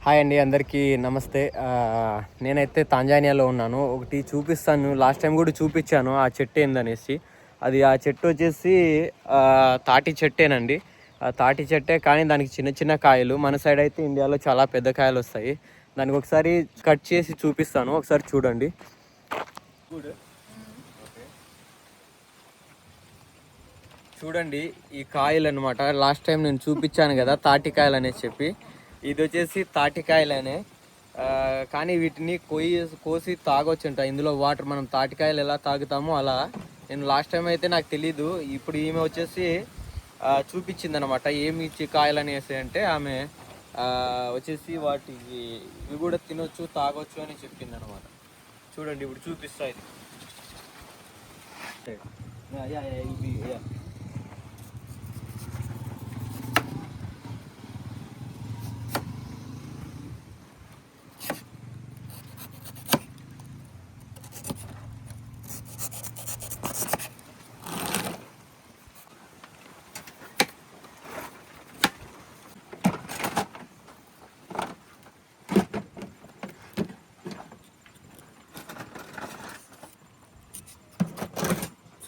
Hi అండి, అందరికీ నమస్తే. నేనైతే తాంజానియాలో ఉన్నాను. ఒకటి చూపిస్తాను. లాస్ట్ టైం కూడా చూపించాను ఆ చెట్టు ఏందనేసి. ఆ చెట్టు వచ్చేసి తాటి చెట్టేనండి. తాటి చెట్టే, కానీ దానికి చిన్న చిన్న కాయలు. మన సైడ్ అయితే ఇండియాలో చాలా పెద్ద కాయలు వస్తాయి. దానికి ఒకసారి కట్ చేసి చూపిస్తాను, ఒకసారి చూడండి. చూడండి ఈ కాయలు అనమాట. లాస్ట్ టైం నేను చూపించాను కదా తాటికాయలు అనేసి చెప్పి. ఇది వచ్చేసి తాటికాయలనే, కానీ వీటిని కోసి తాగొచ్చుంట. ఇందులో వాటర్, మనం తాటికాయలు ఎలా తాగుతామో అలా. నేను లాస్ట్ టైం అయితే నాకు తెలీదు. ఇప్పుడు ఈమె వచ్చేసి చూపించింది అనమాట ఏమి ఇచ్చి కాయలు అనేసి. అంటే ఆమె వచ్చేసి వాటికి ఇవి కూడా తినొచ్చు, తాగొచ్చు అని చెప్పింది అనమాట. చూడండి ఇప్పుడు చూపిస్తా ఇది.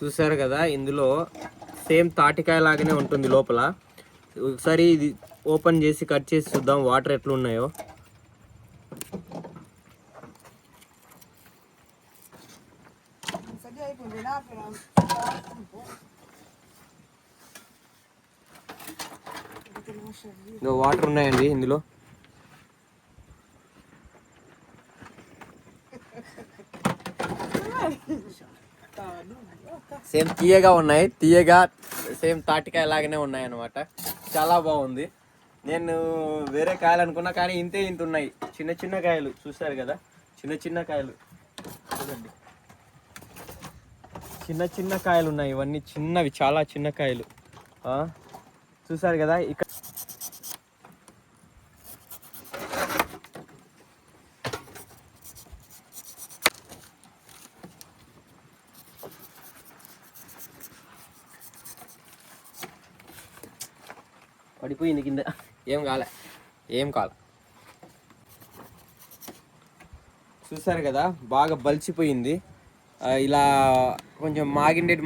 చూసారు కదా, ఇందులో సేమ్ తాటికాయ లాగానే ఉంటుంది లోపల. ఒకసారి ఇది ఓపెన్ చేసి కట్ చేసి చూద్దాం వాటర్ ఎట్లున్నాయో. వాటర్ ఉన్నాయండి ఇందులో. సేమ్ తీయగా ఉన్నాయి, సేమ్ తాటికాయ లాగానే ఉన్నాయి అన్నమాట. చాలా బాగుంది. నేను వేరే కాయలు అనుకున్నా, కానీ ఇంత ఉన్నాయి. చిన్న చిన్న కాయలు చూసారు కదా, చిన్న చిన్న కాయలు చూడండి. చిన్న చిన్న కాయలు ఉన్నాయి, ఇవన్నీ చిన్నవి, చాలా చిన్న కాయలు. చూసారు కదా ఇక్కడ. పడిపోయింది కింద. ఏం కాలే. చూసారు కదా, బాగా బలిచిపోయింది. ఇలా కొంచెం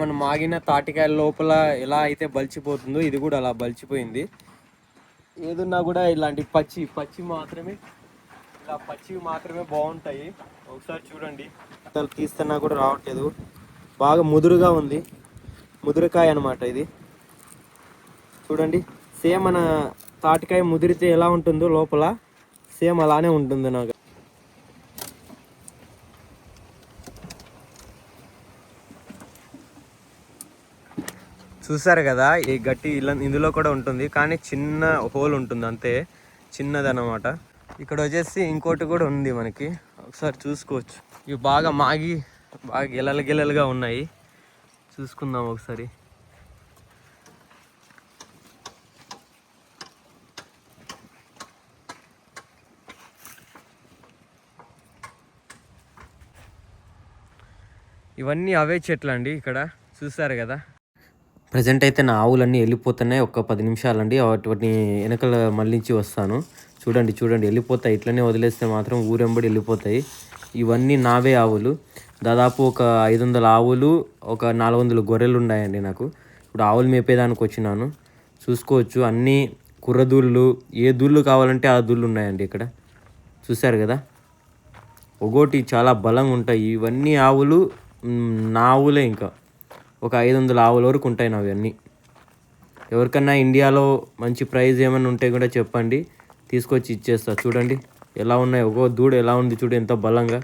మనం మాగిన తాటికాయల లోపల ఎలా అయితే బలిచిపోతుందో, ఇది కూడా అలా బలిచిపోయింది. ఏదున్నా కూడా ఇలాంటి పచ్చి మాత్రమే, ఇలా పచ్చివి మాత్రమే బాగుంటాయి. ఒకసారి చూడండి, అసలు తీస్తున్నా కూడా రావట్లేదు. బాగా ముదురుగా ఉంది, ముదురుకాయ అనమాట ఇది. చూడండి, సేమ్ మన తాటికాయ ముదిరితే ఎలా ఉంటుందో లోపల, సేమ్ అలానే ఉంటుంది నాకు. చూసారు కదా, ఈ గట్టి ఇందులో కూడా ఉంటుంది, కానీ చిన్న హోల్ ఉంటుంది అంతే, చిన్నదన్నమాట. ఇక్కడ వచ్చేసి ఇంకోటి కూడా ఉంది మనకి, ఒకసారి చూసుకోవచ్చు. ఇవి బాగా గిలలుగా ఉన్నాయి. చూసుకుందాం ఒకసారి. ఇవన్నీ అవే చెట్లు అండి ఇక్కడ, చూసారు కదా. ప్రజెంట్ అయితే నా ఆవులన్నీ వెళ్ళిపోతున్నాయి. ఒక 10 నిమిషాలండి, వాటిని వెనకల మళ్ళించి వస్తాను. చూడండి వెళ్ళిపోతాయి. ఇట్లనే వదిలేస్తే మాత్రం ఊరెంబడి వెళ్ళిపోతాయి. ఇవన్నీ నావే ఆవులు. దాదాపు ఒక 500 ఆవులు, ఒక 400 గొర్రెలు ఉన్నాయండి నాకు. ఇప్పుడు ఆవులు మేపేదానికి వచ్చినాను. చూసుకోవచ్చు, అన్నీ కుర్రదూళ్ళు, ఏ దూళ్ళు కావాలంటే ఆ దూళ్ళు ఉన్నాయండి ఇక్కడ. చూశారు కదా, ఒగోటి చాలా బలంగా ఉంటాయి. ఇవన్నీ ఆవులు నా ఆవులే. ఇంకా ఒక 500 ఆవుల వరకు ఉంటాయి నావి అన్నీ. ఎవరికన్నా ఇండియాలో మంచి ప్రైస్ ఏమైనా ఉంటే కూడా చెప్పండి, తీసుకొచ్చి ఇచ్చేస్తా. చూడండి ఎలా ఉన్నాయి, ఒక్కో దూడ ఎలా ఉంది చూడు, ఎంత బలంగా.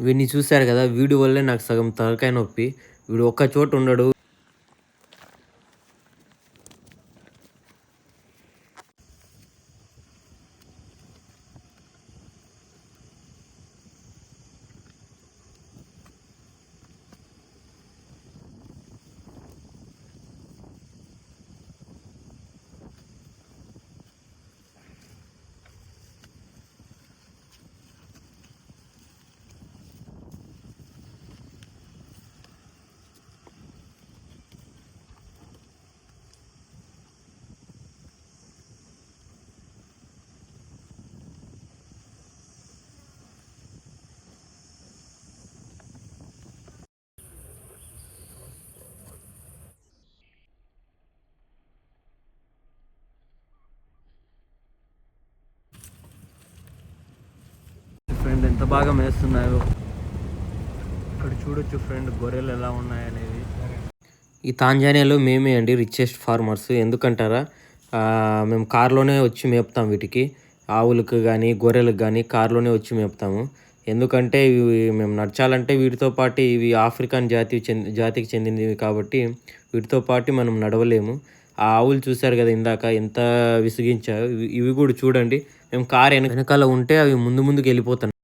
వీడిని చూశారు కదా, వీడి వల్లే నాకు సగం తలకాయ నొప్పి. వీడు ఒక్క చోట ఉండడు. చూడండి ఎంత బాగా మేస్తున్నాయో. ఇక్కడ చూడొచ్చు ఫ్రెండ్ గొర్రెలు ఎలా ఉన్నాయనేది. ఈ తాంజానియాలో మేమే అండి రిచెస్ట్ ఫార్మర్స్. ఎందుకంటారా, మేము కార్లోనే వచ్చి మేపుతాం వీటికి. ఆవులకు కానీ గొర్రెలకు కానీ కార్లోనే వచ్చి మేపుతాము. ఎందుకంటే ఇవి మేము నడచాలంటే వీటితో పాటు ఇవి ఆఫ్రికన్ జాతికి చెందినవి కాబట్టి వీటితో పాటు మనం నడవలేము. ఆ ఆవులు చూశారు కదా ఇందాక ఎంత విసిగించాయో. ఇవి కూడా చూడండి, మేము కారు వెనకాల ఉంటే అవి ముందుకు వెళ్ళిపోతున్నాయి.